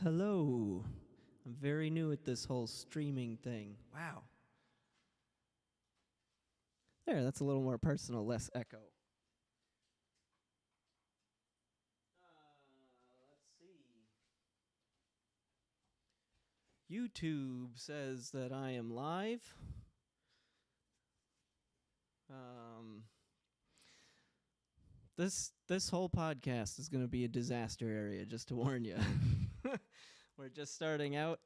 Hello. I'm very new at this whole streaming thing. Wow. There, that's a little more personal, less echo. Let's see. YouTube says that I am live. This whole podcast is going to be a disaster area, just to warn you. We're just starting out.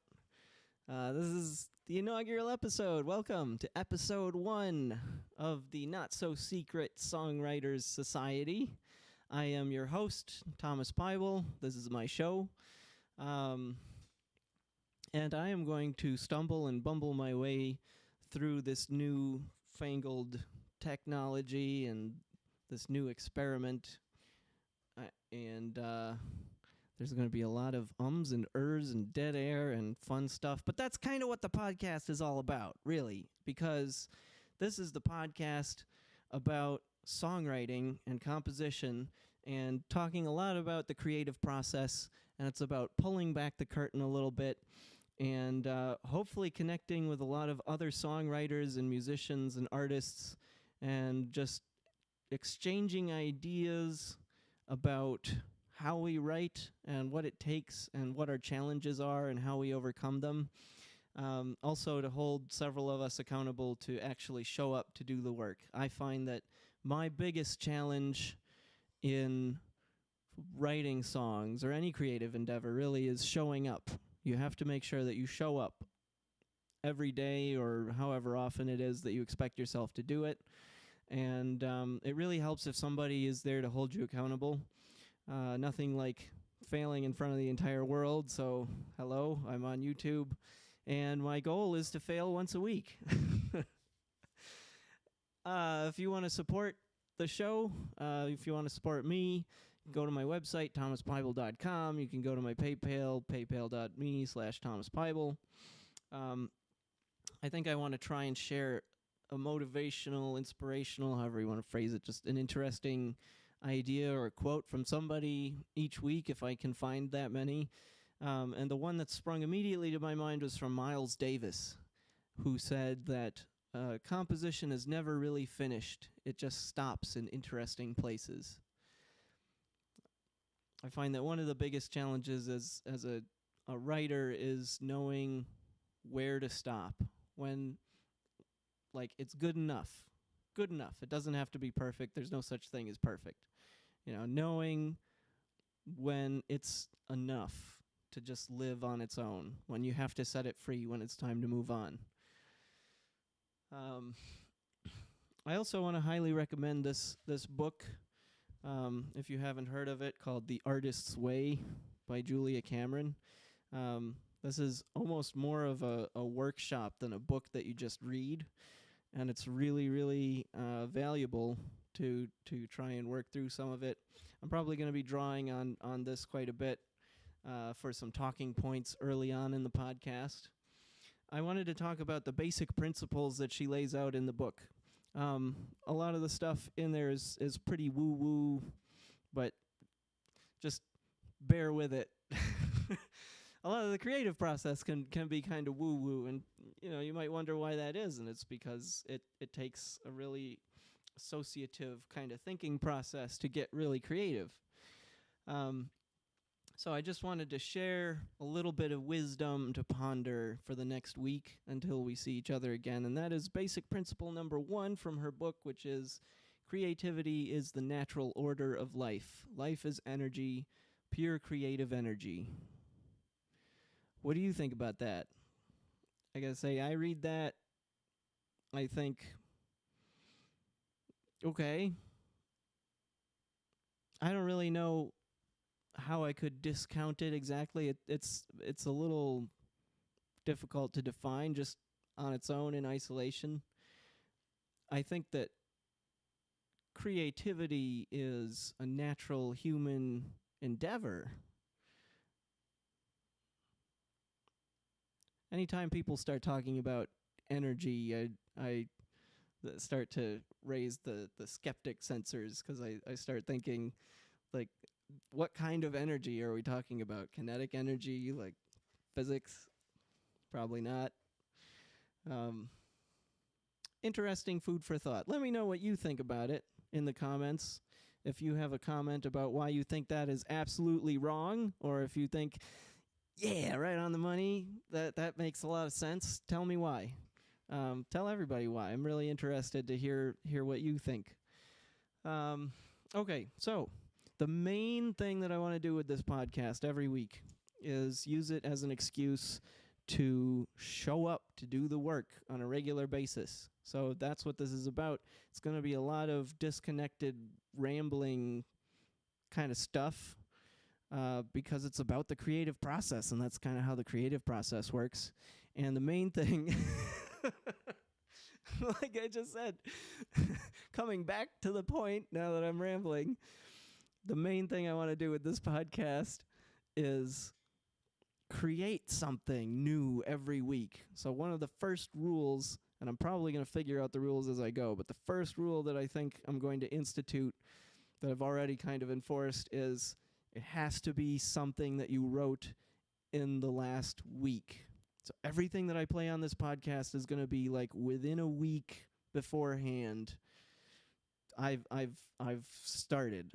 This is the inaugural episode. Welcome to episode 1 of the Not-So-Secret Songwriters Society. I am your host, Thomas Pibal. This is my show. And I am going to stumble and bumble my way through this new fangled technology and this new experiment. And there's going to be a lot of ums and ers and dead air and fun stuff. But that's kind of what the podcast is all about, really, because this is the podcast about songwriting and composition and talking a lot about the creative process. And it's about pulling back the curtain a little bit and hopefully connecting with a lot of other songwriters and musicians and artists and just exchanging ideas about how we write and what it takes and what our challenges are and how we overcome them. Also to hold several of us accountable to actually show up to do the work. I find that my biggest challenge in writing songs or any creative endeavor really is showing up. You have to make sure that you show up every day or however often it is that you expect yourself to do it. And it really helps if somebody is there to hold you accountable. Nothing like failing in front of the entire world. So, hello, I'm on YouTube. And my goal is to fail once a week. If you want to support the show, if you want to support me, go to my website, thomaspibal.com. You can go to my PayPal, paypal.me/thomaspibal. I think I want to try and share a motivational, inspirational, however you want to phrase it, just an interesting idea or a quote from somebody each week if I can find that many. And the one that sprung immediately to my mind was from Miles Davis, who said that composition is never really finished. It just stops in interesting places. I find that one of the biggest challenges as a writer is knowing where to stop when, like, it's good enough. Good enough. It doesn't have to be perfect. There's no such thing as perfect. You know, knowing when it's enough to just live on its own, when you have to set it free, when it's time to move on. I also want to highly recommend this book, if you haven't heard of it, called The Artist's Way by Julia Cameron. This is almost more of a workshop than a book that you just read. And it's really, really valuable to try and work through some of it. I'm probably going to be drawing on this quite a bit for some talking points early on in the podcast. I wanted to talk about the basic principles that she lays out in the book. A lot of the stuff in there is pretty woo-woo, but just bear with it. A lot of the creative process can be kind of woo-woo, and you might wonder why that is, and it's because it takes a really associative kind of thinking process to get really creative. So I just wanted to share a little bit of wisdom to ponder for the next week until we see each other again, and that is basic principle number 1 from her book, which is creativity is the natural order of life. Life is energy, pure creative energy. What do you think about that? I gotta say, I read that, I think, okay, I don't really know how I could discount it exactly. It's a little difficult to define just on its own in isolation. I think that creativity is a natural human endeavor. Anytime people start talking about energy, I start to raise the skeptic sensors because I start thinking, like, what kind of energy are we talking about? Kinetic energy, like physics? Probably not. Interesting food for thought. Let me know what you think about it in the comments. If you have a comment about why you think that is absolutely wrong, or if you think, yeah, right on the money, that makes a lot of sense, tell me why. Tell everybody why. I'm really interested to hear what you think. Okay, so the main thing that I want to do with this podcast every week is use it as an excuse to show up, to do the work on a regular basis. So that's what this is about. It's going to be a lot of disconnected, rambling kind of stuff because it's about the creative process, and that's kind of how the creative process works. And the main thing, like I just said, coming back to the point now that I'm rambling, the main thing I want to do with this podcast is create something new every week. So one of the first rules, and I'm probably going to figure out the rules as I go, but the first rule that I think I'm going to institute that I've already kind of enforced is it has to be something that you wrote in the last week. So everything that I play on this podcast is going to be like within a week beforehand. I've started.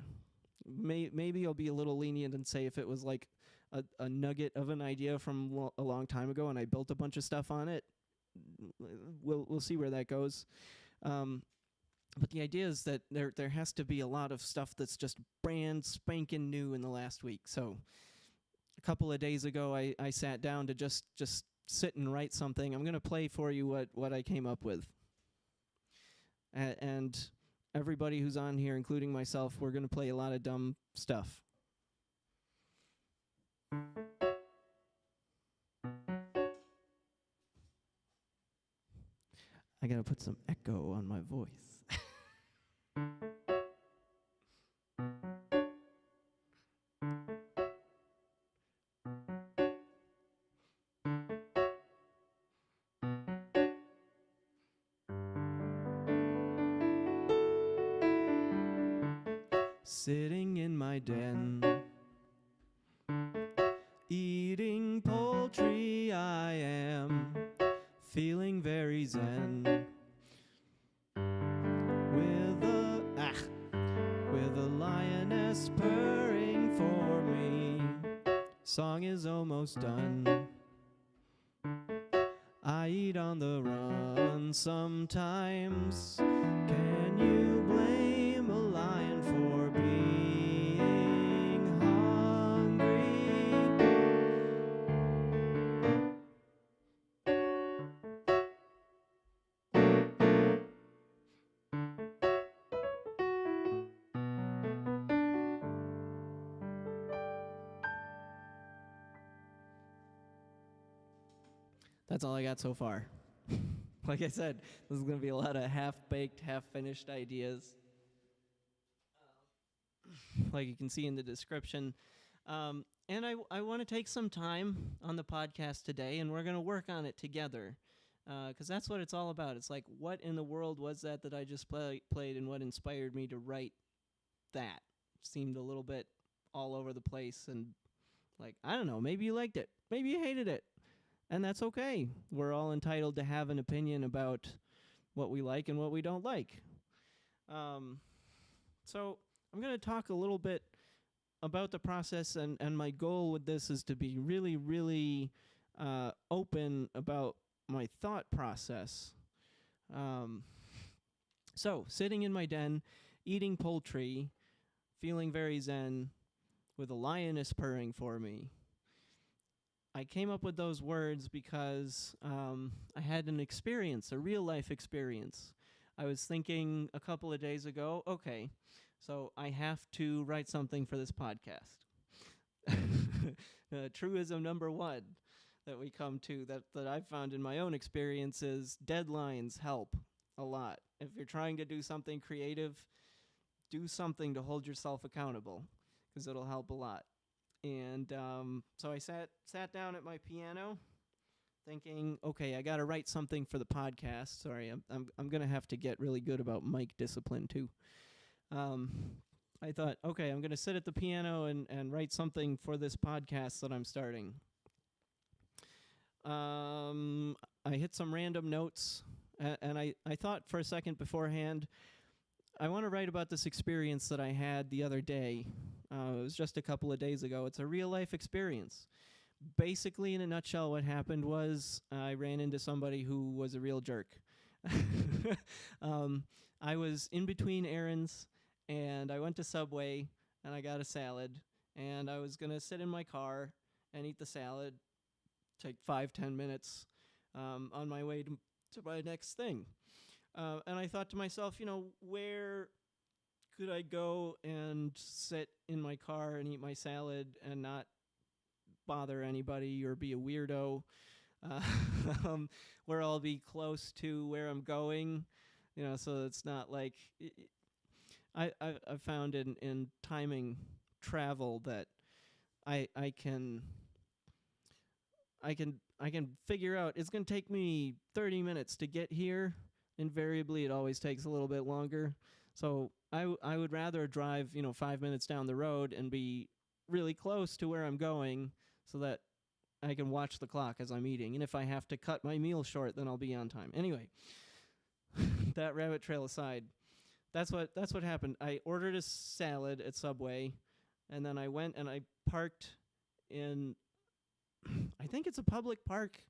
Maybe I'll be a little lenient and say if it was like a nugget of an idea from a long time ago and I built a bunch of stuff on it, we'll see where that goes. But the idea is that there has to be a lot of stuff that's just brand spanking new in the last week. So a couple of days ago, I sat down to just sit and write something. I'm going to play for you what I came up with. And everybody who's on here, including myself, we're going to play a lot of dumb stuff. I got to put some echo on my voice. Sitting in my den, eating poultry, I am feeling very zen. With a lioness purring for me, song is almost done. I eat on the run sometimes. Can you blame a lion for being hungry? That's all I got so far. Like I said, this is going to be a lot of half-baked, half-finished ideas. Like you can see in the description. And I want to take some time on the podcast today, and we're going to work on it together. Because that's what it's all about. It's like, what in the world was that I just played, and what inspired me to write that? Seemed a little bit all over the place, and like, I don't know, maybe you liked it. Maybe you hated it. And that's okay. We're all entitled to have an opinion about what we like and what we don't like. So I'm going to talk a little bit about the process, and my goal with this is to be really, really open about my thought process. So sitting in my den, eating poultry, feeling very zen, with a lioness purring for me. I came up with those words because I had an experience, a real-life experience. I was thinking a couple of days ago, okay, so I have to write something for this podcast. Truism number one that we come to that I've found in my own experience is deadlines help a lot. If you're trying to do something creative, do something to hold yourself accountable, because it'll help a lot. And so I sat down at my piano thinking, okay, I got to write something for the podcast. Sorry, I'm going to have to get really good about mic discipline too. I thought, okay, I'm going to sit at the piano and write something for this podcast that I'm starting. I hit some random notes, and I thought for a second beforehand, I want to write about this experience that I had the other day. It was just a couple of days ago. It's a real life experience. Basically, in a nutshell, what happened was I ran into somebody who was a real jerk. I was in between errands, and I went to Subway, and I got a salad, and I was going to sit in my car and eat the salad, take 5-10 minutes on my way to my next thing. And I thought to myself, where could I go and sit in my car and eat my salad and not bother anybody or be a weirdo, where I'll be close to where I'm going, so it's not like I've found in timing travel that I can figure out it's going to take me 30 minutes to get here. Invariably, it always takes a little bit longer. So I would rather drive, 5 minutes down the road and be really close to where I'm going so that I can watch the clock as I'm eating. And if I have to cut my meal short, then I'll be on time. Anyway, that rabbit trail aside, that's what happened. I ordered a salad at Subway, and then I went and I parked in, I think it's a public park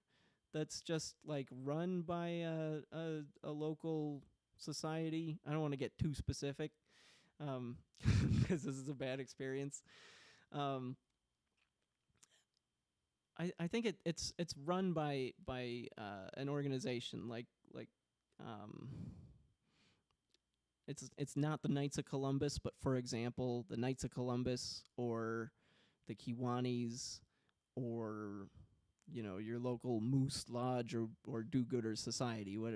that's just like run by a local society. I don't want to get too specific because this is a bad experience. I think it's run by an organization like it's not the Knights of Columbus, but for example, the Knights of Columbus or the Kiwanis or your local Moose Lodge or Do-Gooder Society. What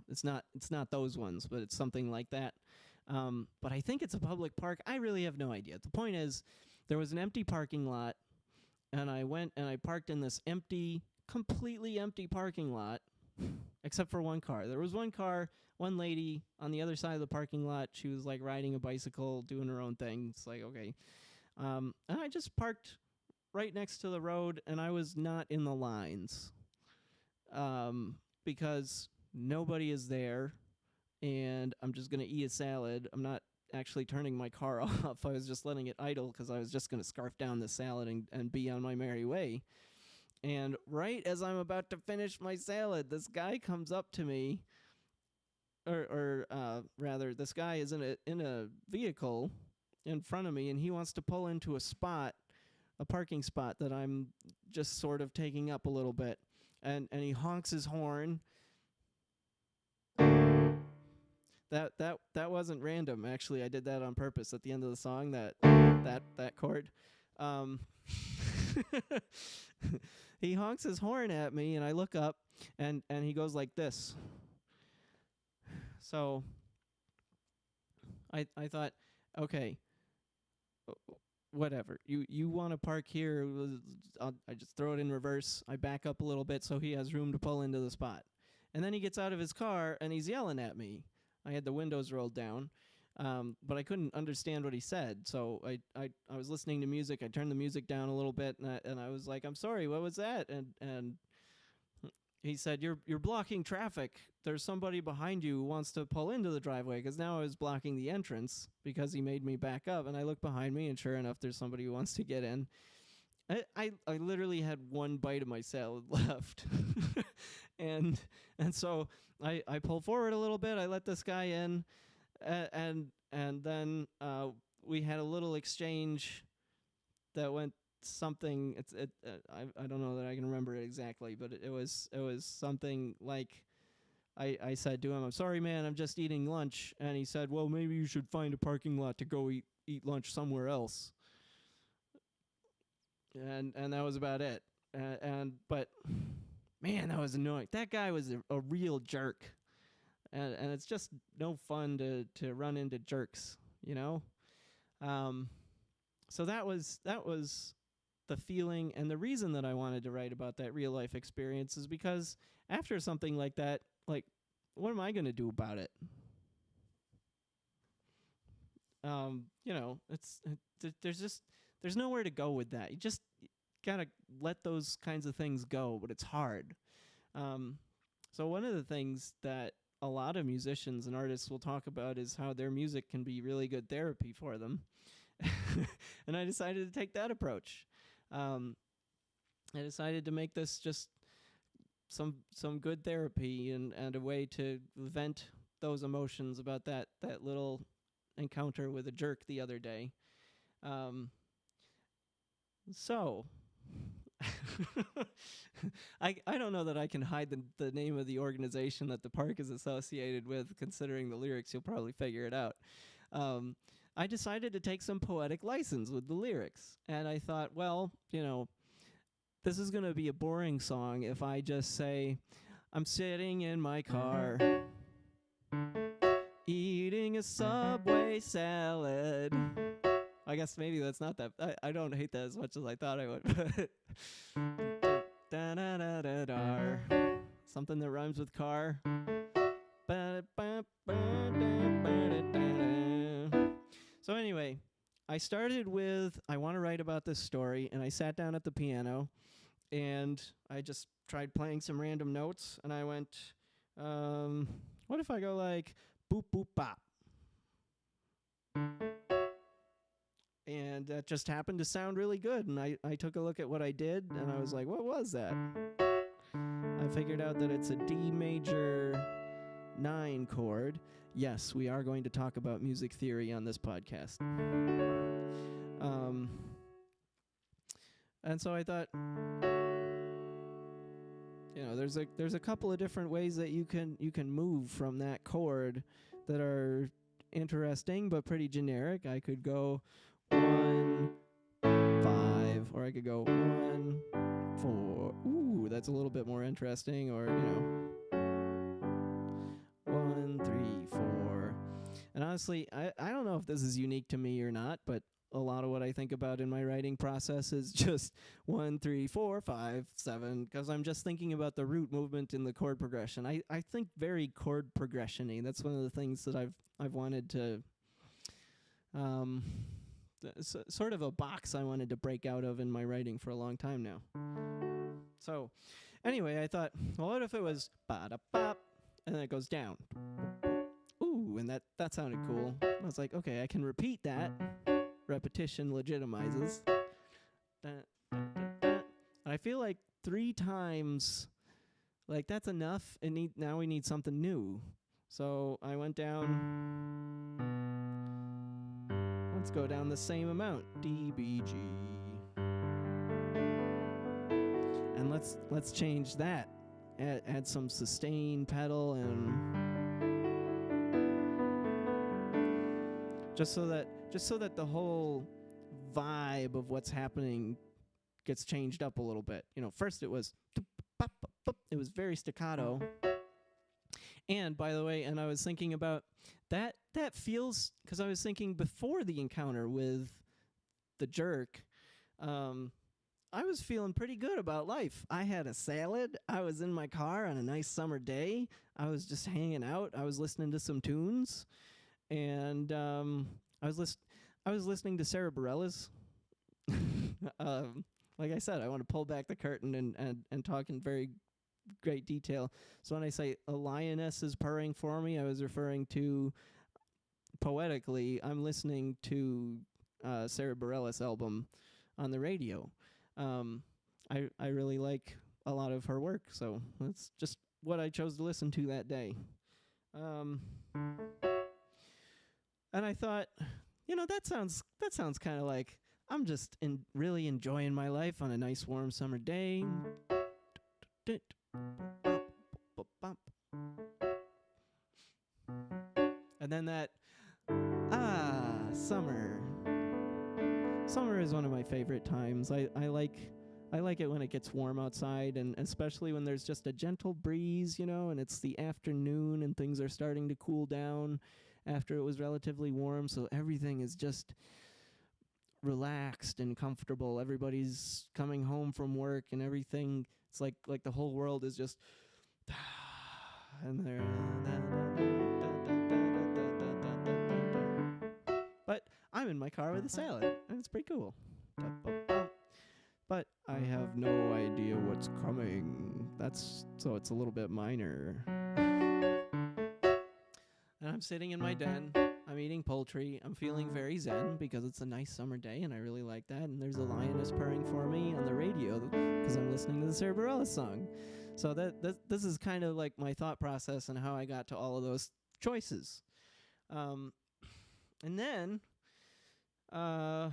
it's not those ones, but it's something like that. But I think it's a public park. I really have no idea. The point is, there was an empty parking lot, and I went and I parked in this completely empty parking lot, except for one car. There was one car, one lady on the other side of the parking lot. She was like riding a bicycle, doing her own thing. It's like, okay. And I just parked right next to the road, and I was not in the lines because nobody is there, and I'm just going to eat a salad. I'm not actually turning my car off. I was just letting it idle because I was just going to scarf down the salad and be on my merry way. And right as I'm about to finish my salad, this guy comes up to me, or rather, this guy is in a vehicle in front of me, and he wants to pull into a parking spot that I'm just sort of taking up a little bit. And he honks his horn. That wasn't random, actually. I did that on purpose at the end of the song, that chord. He honks his horn at me, and I look up, and he goes like this. So I thought, okay, whatever. You want to park here, I just throw it in reverse. I back up a little bit so he has room to pull into the spot. And then he gets out of his car, and he's yelling at me. I had the windows rolled down, but I couldn't understand what he said. So I was listening to music. I turned the music down a little bit, and I was like, I'm sorry, what was that? And he said, you're blocking traffic. There's somebody behind you who wants to pull into the driveway, because now I was blocking the entrance because he made me back up. And I look behind me, and sure enough, there's somebody who wants to get in. I literally had one bite of my salad left. and so I pull forward a little bit. I let this guy in, and then we had a little exchange that went something. I don't know that I can remember it exactly, but it was something like I said to him, "I'm sorry, man, I'm just eating lunch," and he said, "Well, maybe you should find a parking lot to go eat lunch somewhere else." And that was about it. But man, that was annoying. That guy was a real jerk, and it's just no fun to run into jerks, So that was the feeling, and the reason that I wanted to write about that real life experience is because after something like that, like, what am I going to do about it? There's nowhere to go with that. You just gotta let those kinds of things go, but it's hard. Um, so one of the things that a lot of musicians and artists will talk about is how their music can be really good therapy for them. And I decided to take that approach. Um, I decided to make this just some good therapy and a way to vent those emotions about that little encounter with a jerk the other day. Um, so I don't know that I can hide the name of the organization that the park is associated with. Considering the lyrics, you'll probably figure it out. I decided to take some poetic license with the lyrics, and I thought, well, this is going to be a boring song if I just say, I'm sitting in my car, eating a Subway salad. I guess maybe that's not that. I don't hate that as much as I thought I would. Something that rhymes with car. So anyway, I started with, I want to write about this story, and I sat down at the piano, and I just tried playing some random notes, and I went, what if I go like, boop, boop, bop? And that just happened to sound really good, and I took a look at what I did, and I was like, what was that? I figured out that it's a D major 9 chord. Yes, we are going to talk about music theory on this podcast. And so I thought, there's a couple of different ways that you can move from that chord that are interesting but pretty generic. I could go 1, 5, or I could go 1, 4. Ooh, that's a little bit more interesting. Or 1, 3, 4. And honestly, I don't know if this is unique to me or not, but a lot of what I think about in my writing process is just 1, 3, 4, 5, 7, because I'm just thinking about the root movement in the chord progression. I think very chord progression-y. That's one of the things that I've wanted to, sort of a box I wanted to break out of in my writing for a long time now. So anyway, I thought, well, what if it was ba-da-bop, and then it goes down. Ooh, and that sounded cool. I was like, okay, I can repeat that. Repetition legitimizes. I feel like 3 times, like that's enough. Now we need something new. So I went down. Let's go down the same amount. D, B, G. And let's change that. Add some sustain pedal and just so that the whole vibe of what's happening gets changed up a little bit. First it was very staccato. And by the way, and I was thinking about that feels, because I was thinking before the encounter with the jerk, I was feeling pretty good about life. I had a salad. I was in my car on a nice summer day. I was just hanging out. I was listening to some tunes. And I was listening to Sarah Bareilles. Like I said, I want to pull back the curtain and talk in very great detail. So when I say a lioness is purring for me, I was referring to, poetically, I'm listening to Sarah Bareilles' album on the radio. I really like a lot of her work, so that's just what I chose to listen to that day. And I thought, that sounds kind of like I'm just really enjoying my life on a nice warm summer day. And then that, summer. Summer is one of my favorite times. I like it when it gets warm outside, and especially when there's just a gentle breeze, and it's the afternoon and things are starting to cool down after it was relatively warm, so everything is just relaxed and comfortable. Everybody's coming home from work and everything. It's like the whole world is just and they're but I'm in my car with a salad, and it's pretty cool. But I have no idea what's coming. So it's a little bit minor. And I'm sitting in my den. I'm eating poultry. I'm feeling very zen because it's a nice summer day, and I really like that. And there's a lioness purring for me on the radio because I'm listening to the Cerberella song. So this is kind of like my thought process and how I got to all of those choices. And then I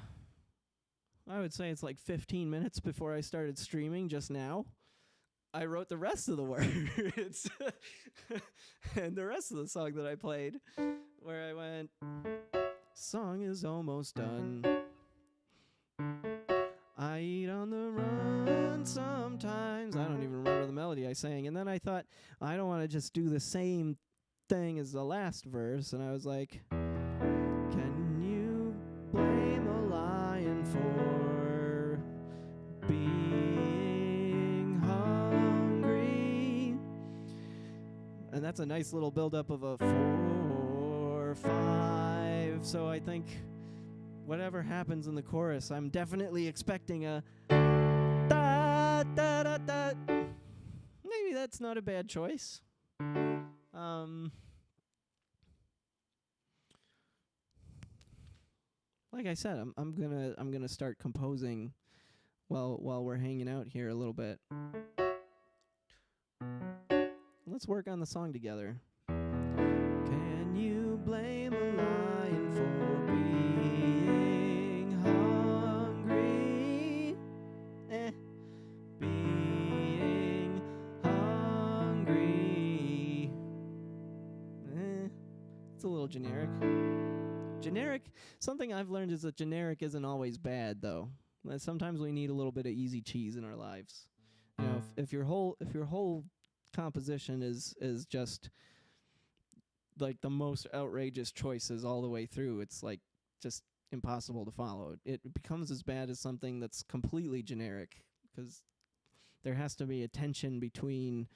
would say it's like 15 minutes before I started streaming just now, I wrote the rest of the words and the rest of the song that I played, where I went, song is almost done. I eat on the run sometimes. I don't even remember the melody I sang. And then I thought, I don't want to just do the same thing as the last verse. And I was like, can you blame a lion for being hungry? And that's a nice little buildup of a 4, 5. So I think whatever happens in the chorus, I'm definitely expecting a da da da da. Maybe that's not a bad choice. Like I said, I'm gonna start composing while we're hanging out here a little bit. Let's work on the song together. Can you blame a lion for being hungry? Being hungry. It's a little generic. Something I've learned is that generic isn't always bad, though. Sometimes we need a little bit of easy cheese in our lives. You know, if your whole composition is just like the most outrageous choices all the way through, it's like just impossible to follow. It becomes as bad as something that's completely generic, because there has to be a tension between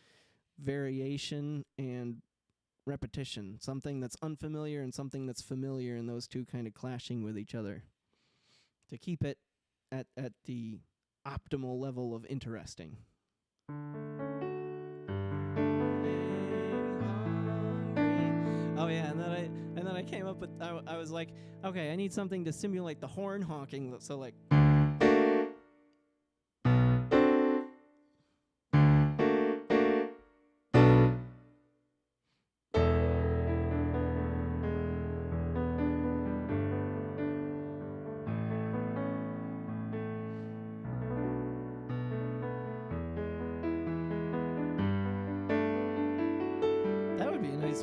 variation and repetition, something that's unfamiliar and something that's familiar, and those two kind of clashing with each other to keep it at the optimal level of interesting. Oh yeah, and then I came up with I was like, okay, I need something to simulate the horn honking, so like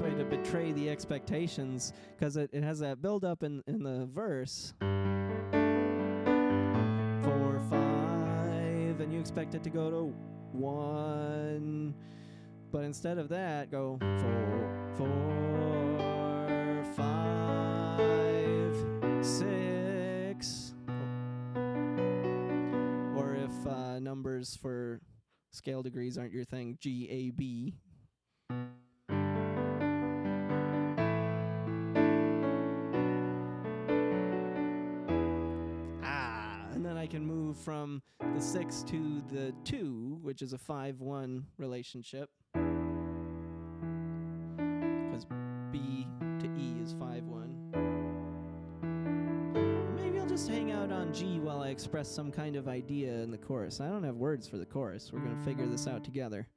way to betray the expectations, because it has that build up in the verse. 4, 5, and you expect it to go to 1, but instead of that, go 4, 5, 6. Or if numbers for scale degrees aren't your thing, G, A, B. I can move from the 6 to the 2, which is a 5-1 relationship, because B to E is 5-1. Maybe I'll just hang out on G while I express some kind of idea in the chorus. I don't have words for the chorus. We're going to figure this out together.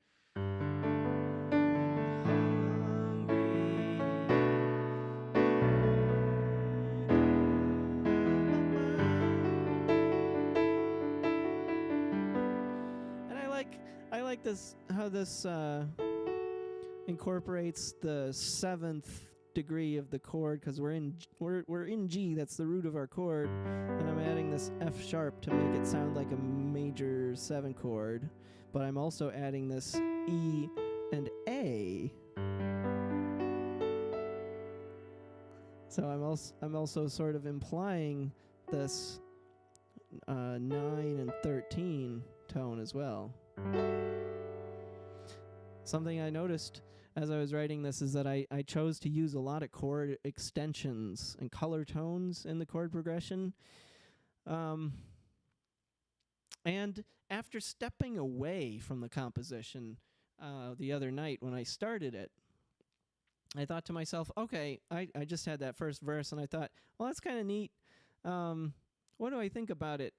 How this incorporates the 7th degree of the chord, because we're in G. That's the root of our chord, and I'm adding this F sharp to make it sound like a major 7 chord. But I'm also adding this E and A. So I'm also sort of implying this 9 and 13 tone as well. Something I noticed as I was writing this is that I chose to use a lot of chord extensions and color tones in the chord progression. And after stepping away from the composition the other night when I started it, I thought to myself, okay, I just had that first verse, and I thought, well, that's kind of neat. What do I think about it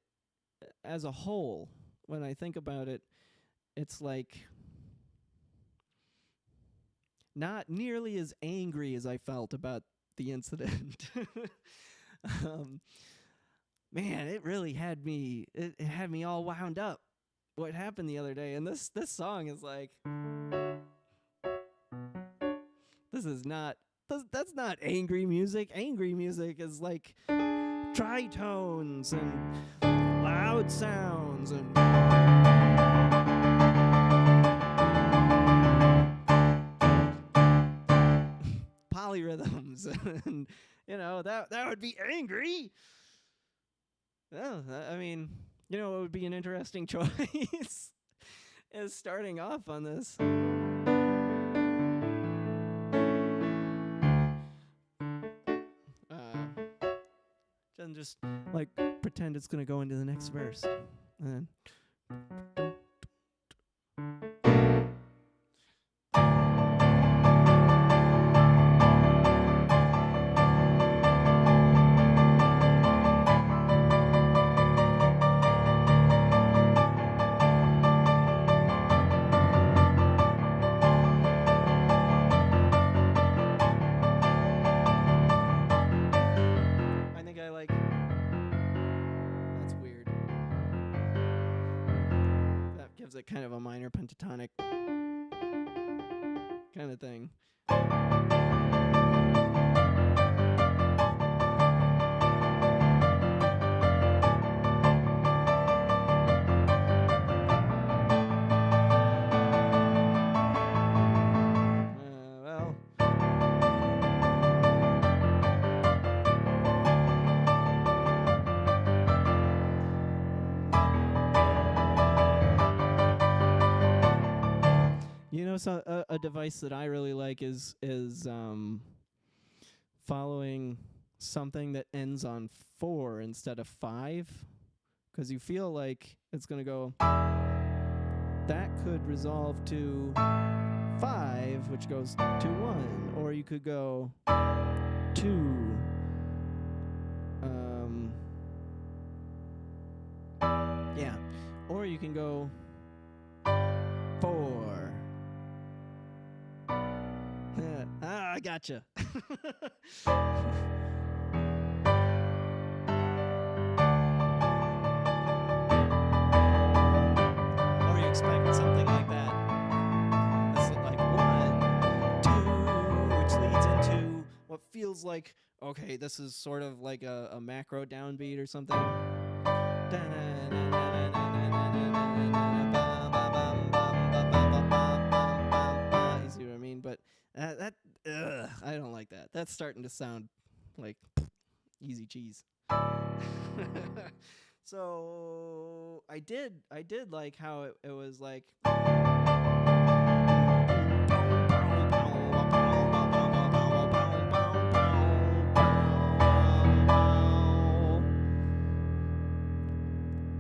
as a whole? When I think about it, it's like not nearly as angry as I felt about the incident. Man, it really had me. It had me all wound up. What happened the other day, and this song is like, this is not. That's not angry music. Angry music is like tritones and loud sounds and polyrhythms, and that would be angry. Oh, I mean, it would be an interesting choice is starting off on this. And just like pretend it's gonna go into the next verse, and then. That's weird. That gives it kind of a minor pentatonic kind of thing. So a device that I really like is following something that ends on 4 instead of 5, because you feel like it's going to go, that could resolve to 5, which goes to 1, or you could go 2, or you can go 4. I gotcha. Or you expect something like that. That's like 1, 2, which leads into what feels like, okay, this is sort of like a macro downbeat or something. You see what I mean? But I don't like that. That's starting to sound like easy cheese. So I did like how it was like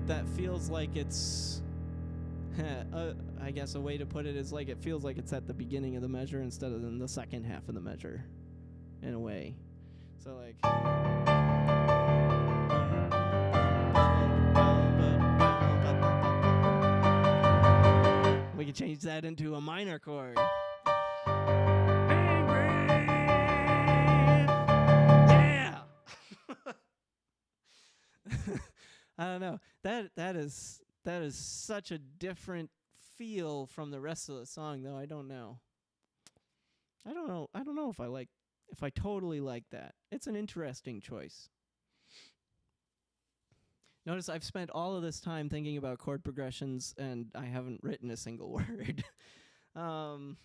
that feels like it's I guess a way to put it is like it feels like it's at the beginning of the measure instead of in the second half of the measure, in a way. So like, we could change that into a minor chord. Yeah. I don't know. That is such a different feel from the rest of the song, though. I don't know if I totally like that. It's an interesting choice. Notice I've spent all of this time thinking about chord progressions, and I haven't written a single word. But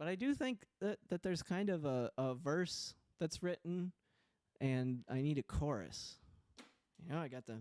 I do think that there's kind of a verse that's written, and I need a chorus. I got the...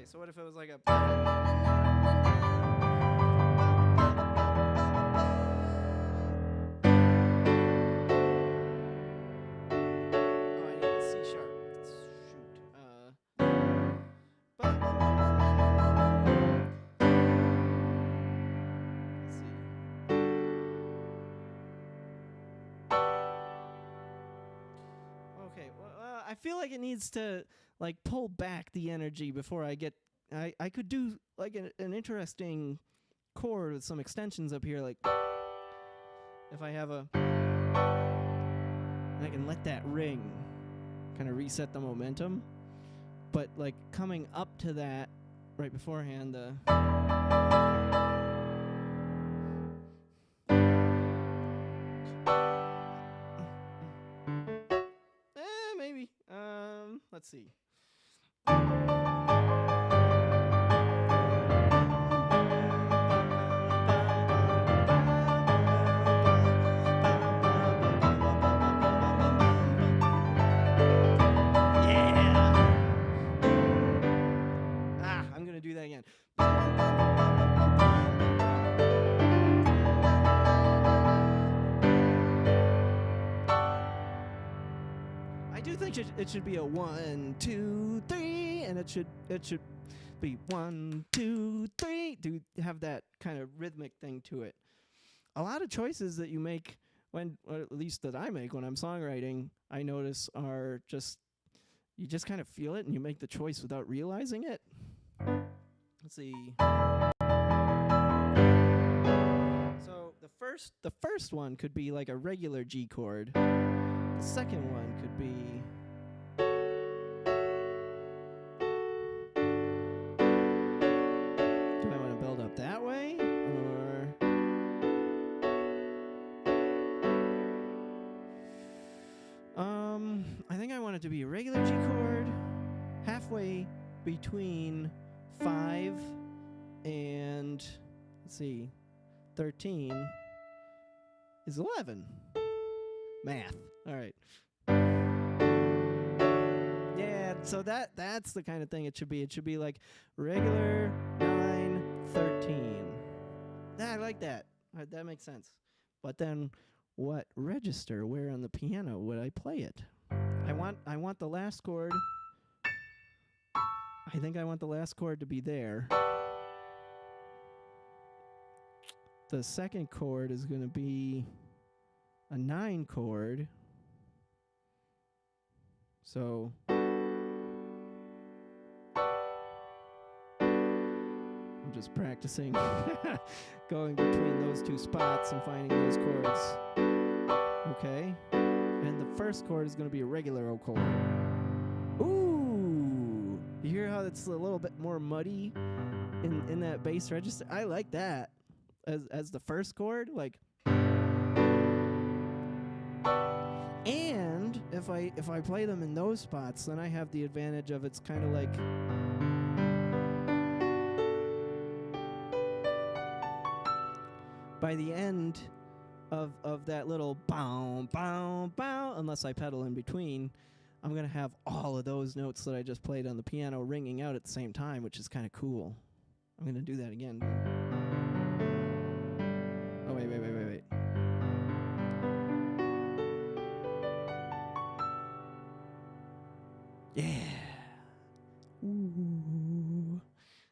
Okay, so what if it was like a feel like it needs to like pull back the energy before I get. I could do like an interesting chord with some extensions up here, like if I have a, and I can let that ring, kind of reset the momentum. But like coming up to that right beforehand, maybe. Let's see. I'm gonna do that again. I do think it should be a 1, 2, 3, and it should be 1, 2, 3. Do have that kind of rhythmic thing to it. A lot of choices that you make when, or at least that I make when I'm songwriting, I notice are just, you just kind of feel it and you make the choice without realizing it. Let's see. So the first one could be like a regular G chord. The second one could be do I want to build up that way? Or I think I want it to be a regular G chord halfway between 5 and, let's see, 13 is 11. Math. All right. Yeah, so that's the kind of thing it should be. It should be like regular 9, 13. I like that. That makes sense. But then what register, where on the piano would I play it? I want the last chord. I think I want the last chord to be there. The second chord is going to be a 9 chord. So I'm just practicing going between those two spots and finding those chords. Okay. And the first chord is going to be a regular O chord. Ooh! You hear how it's a little bit more muddy in that bass register? I like that as the first chord, like. And if I play them in those spots, then I have the advantage of it's kind of like by the end of that little bow, bow, bow, unless I pedal in between, I'm going to have all of those notes that I just played on the piano ringing out at the same time, which is kind of cool. I'm going to do that again. Oh, wait. Yeah. Ooh.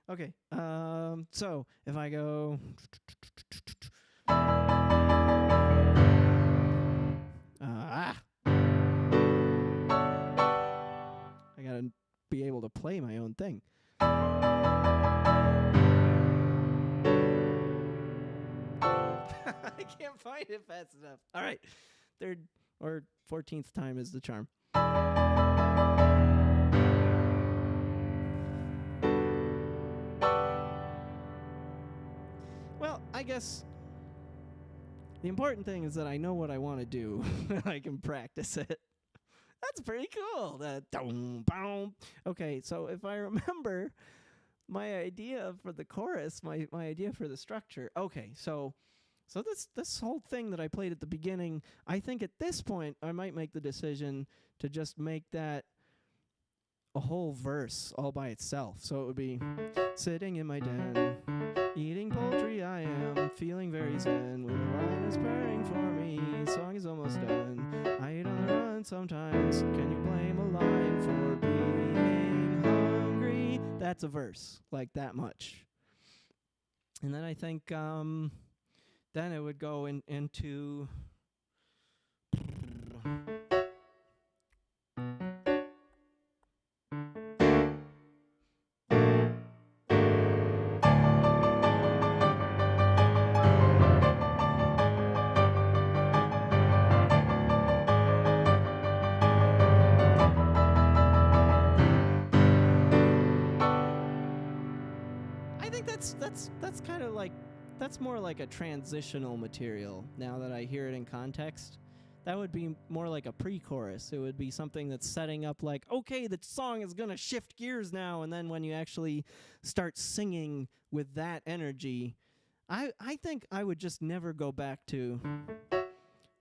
Okay. So if I go I gotta be able to play my own thing. I can't find it fast enough. All right. Third or 14th time is the charm. Well, I guess the important thing is that I know what I want to do and I can practice it. That's pretty cool. Okay, so if I remember my idea for the chorus, my idea for the structure. Okay, so this whole thing that I played at the beginning, I think at this point I might make the decision to just make that a whole verse all by itself. So it would be sitting in my den, eating poultry I am, feeling very zen, when the lion is purring for me, song is almost done, I eat on the run sometimes, can you blame a lion for being hungry? That's a verse, like that much. And then I think then it would go into that's kind of like, that's more like a transitional material. Now that I hear it in context, that would be more like a pre-chorus. It would be something that's setting up like, okay, the song is gonna shift gears now, and then when you actually start singing with that energy, I think I would just never go back to.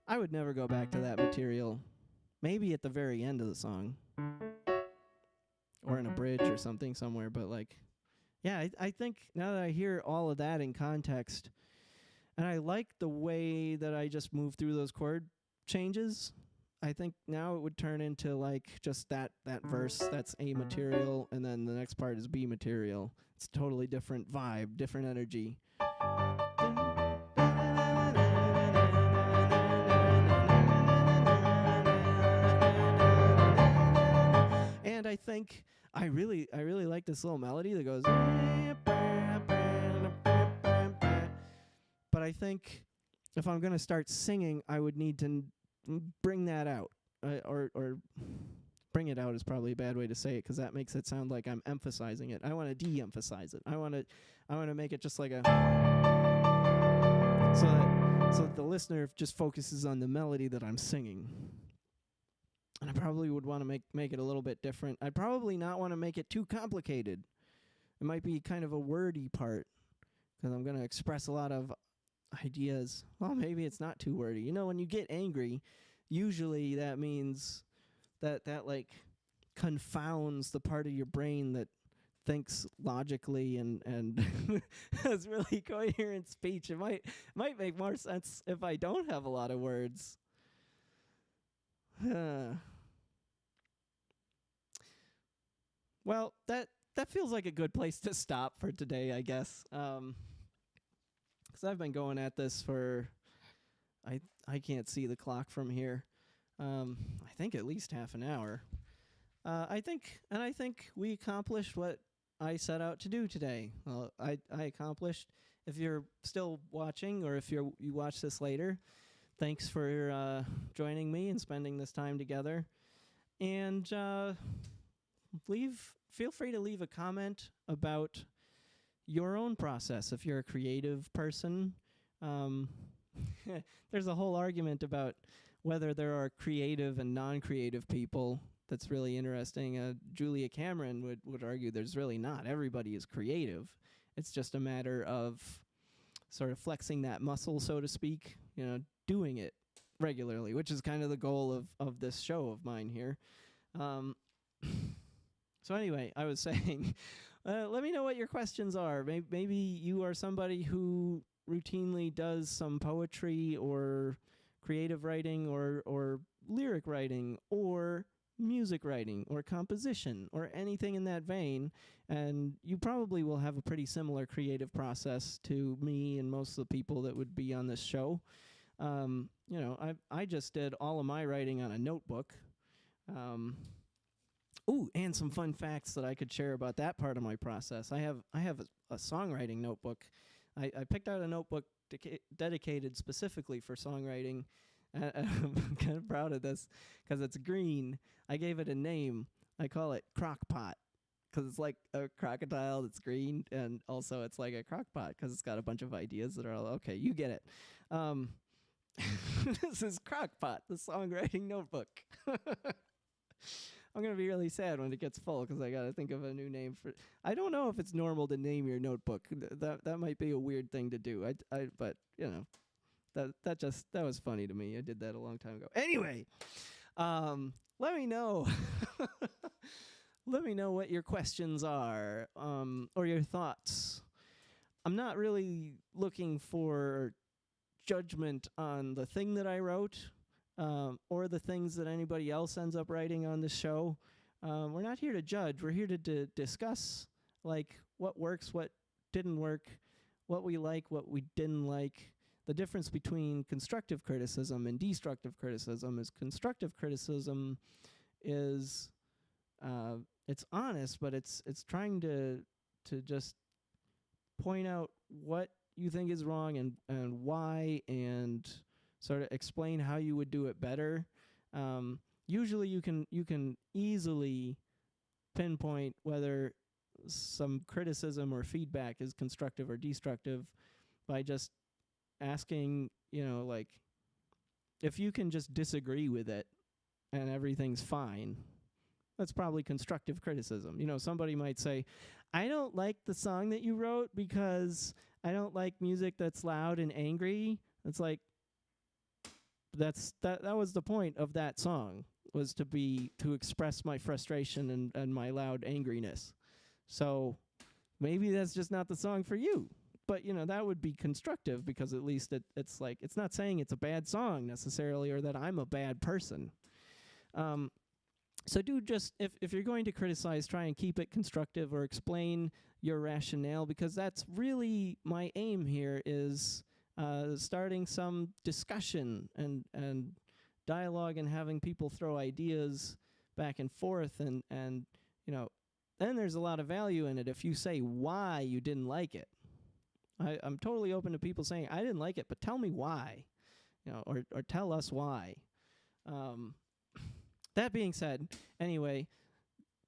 I would never go back to that material. Maybe at the very end of the song, or in a bridge or something somewhere, but like, yeah, I think now that I hear all of that in context, and I like the way that I just move through those chord changes, I think now it would turn into like just that verse, that's A material, and then the next part is B material. It's a totally different vibe, different energy. And I think I really like this little melody that goes. But I think if I'm going to start singing, I would need to bring that out. Or bring it out is probably a bad way to say it, because that makes it sound like I'm emphasizing it. I want to de-emphasize it. I want to make it just like a, so that the listener just focuses on the melody that I'm singing. And I probably would want to make it a little bit different. I'd probably not want to make it too complicated. It might be kind of a wordy part, because I'm going to express a lot of ideas. Well, maybe it's not too wordy. You know, when you get angry, usually that means that like confounds the part of your brain that thinks logically and has really coherent speech. It might make more sense if I don't have a lot of words. Well, that feels like a good place to stop for today, I guess. 'Cause I've been going at this for, I can't see the clock from here. I think at least half an hour. I think we accomplished what I set out to do today. Well, I accomplished. If you're still watching, or if you watch this later, thanks for joining me and spending this time together. And feel free to leave a comment about your own process. If you're a creative person, there's a whole argument about whether there are creative and non-creative people. That's really interesting. Julia Cameron would argue there's really not. Everybody is creative. It's just a matter of sort of flexing that muscle, so to speak, doing it regularly, which is kind of the goal of this show of mine here. So anyway, I was saying, let me know what your questions are. Maybe you are somebody who routinely does some poetry or creative writing or lyric writing or music writing or composition or anything in that vein, and you probably will have a pretty similar creative process to me and most of the people that would be on this show. I just did all of my writing on a notebook. And some fun facts that I could share about that part of my process. I have a songwriting notebook. I picked out a notebook dedicated specifically for songwriting. I'm kind of proud of this because it's green. I gave it a name. I call it Crockpot because it's like a crocodile that's green, and also it's like a crockpot because it's got a bunch of ideas that are all, okay, you get it. This is Crockpot, the songwriting notebook. I'm going to be really sad when it gets full because I got to think of a new name for it. I don't know if it's normal to name your notebook. That might be a weird thing to do. But that was funny to me. I did that a long time ago. Anyway, let me know. Let me know what your questions are, or your thoughts. I'm not really looking for judgment on the thing that I wrote. Or the things that anybody else ends up writing on the show. We're not here to judge. We're here to discuss, like, what works, what didn't work, what we like, what we didn't like. The difference between constructive criticism and destructive criticism is constructive criticism is it's honest, but it's trying to just point out what you think is wrong and why, and sort of explain how you would do it better. Usually you can easily pinpoint whether some criticism or feedback is constructive or destructive by just asking, like, if you can just disagree with it and everything's fine, that's probably constructive criticism. Somebody might say, I don't like the song that you wrote because I don't like music that's loud and angry. It's like, that was the point of that song, was to express my frustration and my loud angriness. So maybe that's just not the song for you. But, that would be constructive, because at least it's like, it's not saying it's a bad song necessarily, or that I'm a bad person. So do just, if you're going to criticize, try and keep it constructive or explain your rationale, because that's really my aim here, is starting some discussion and dialogue and having people throw ideas back and forth. And then there's a lot of value in it if you say why you didn't like it. I'm totally open to people saying, I didn't like it, but tell me why, or tell us why. That being said, anyway,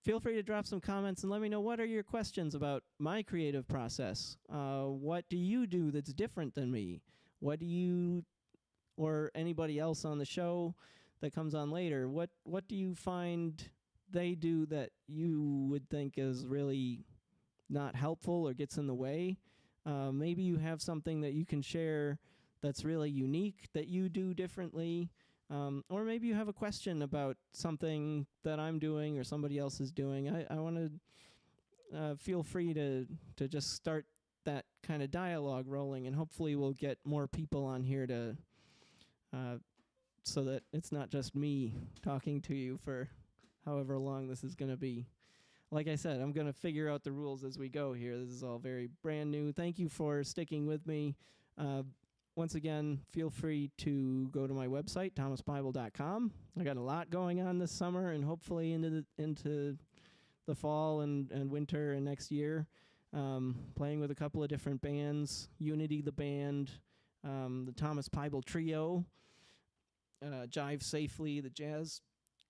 feel free to drop some comments and let me know, what are your questions about my creative process? What do you do that's different than me? What do you, or anybody else on the show that comes on later, what do you find they do that you would think is really not helpful or gets in the way? Maybe you have something that you can share that's really unique that you do differently. Or maybe you have a question about something that I'm doing or somebody else is doing. I want to feel free to just start that kind of dialogue rolling, and hopefully we'll get more people on here to so that it's not just me talking to you for however long this is going to be. Like I said, I'm going to figure out the rules as we go here. This is all very brand new. Thank you for sticking with me. Once again, feel free to go to my website, thomaspibal.com. I got a lot going on this summer, and hopefully into the fall and winter and next year. Playing with a couple of different bands, Unity the band, the Thomas Pibal Trio, Jive Safely, the jazz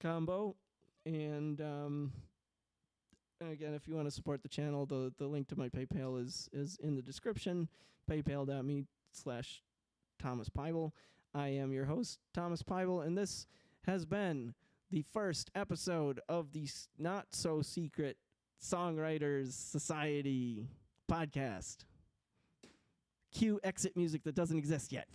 combo, and again, if you want to support the channel, the link to my PayPal is in the description, paypal.me/Thomas Pibal. I am your host, Thomas Pibal, and this has been the first episode of the not-so-secret Songwriters Society podcast. Cue exit music that doesn't exist yet.